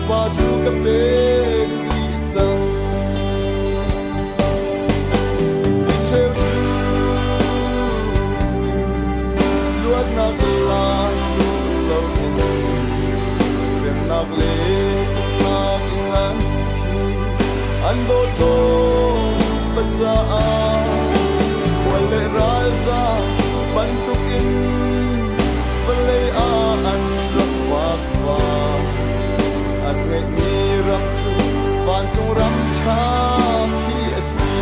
ba chu ka pe ki sang ni che luat na la tu lo in rem na le na ingan ki an do to baza wale raza bantukin wale an rakwa an ngay ni ram chu van sung ram cha ki asi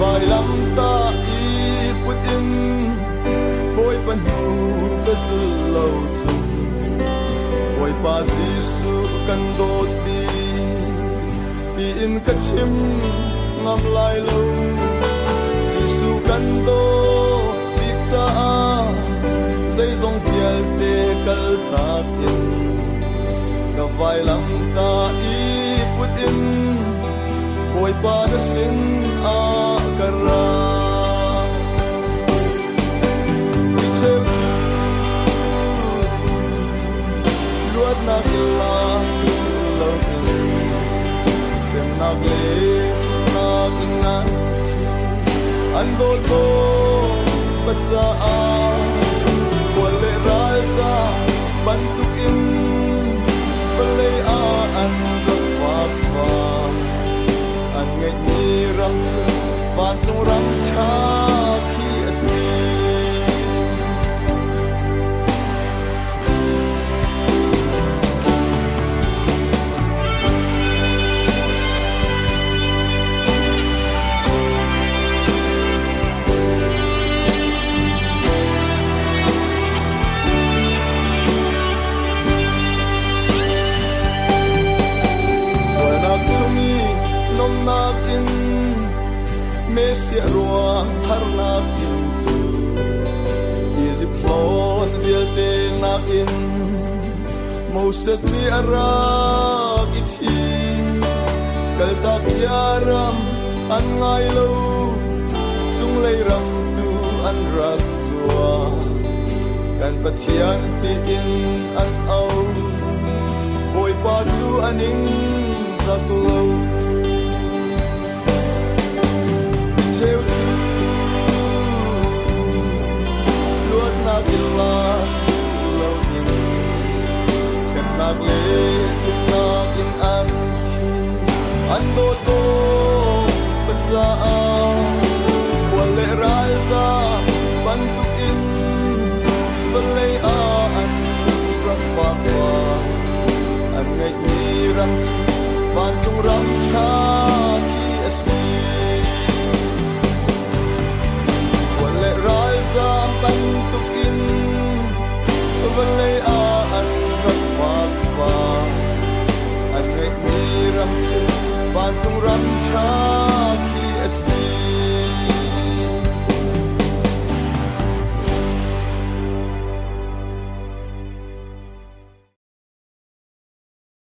vai lam ta i put in boy pan hu ka lo chu boy pa jisu kan dot pi in ka chim ngam lai lo jisu kan do pi cha sei zong fiel te kal ta in ka vai lam ta i put in boy pa na sin a kara luat na la lo in rem na gle na kinga an do to baza wale raza bantukin wale an rakwa an ngay ni ram chu van sung ram cha ki asi Mesia rua har nakin chu Easy plon vil te nakin Moset mi arak ithi Kal tak yaram an ngai lo Chung lay ram tu an rak chua Kan pathian ti in an au Boy pa chu aning sak lo luat na la lo in kan nag le na in an do to baza wale raza bantu in wale an rakwa an ngay ni ram van sung ram cha ki asi raza ban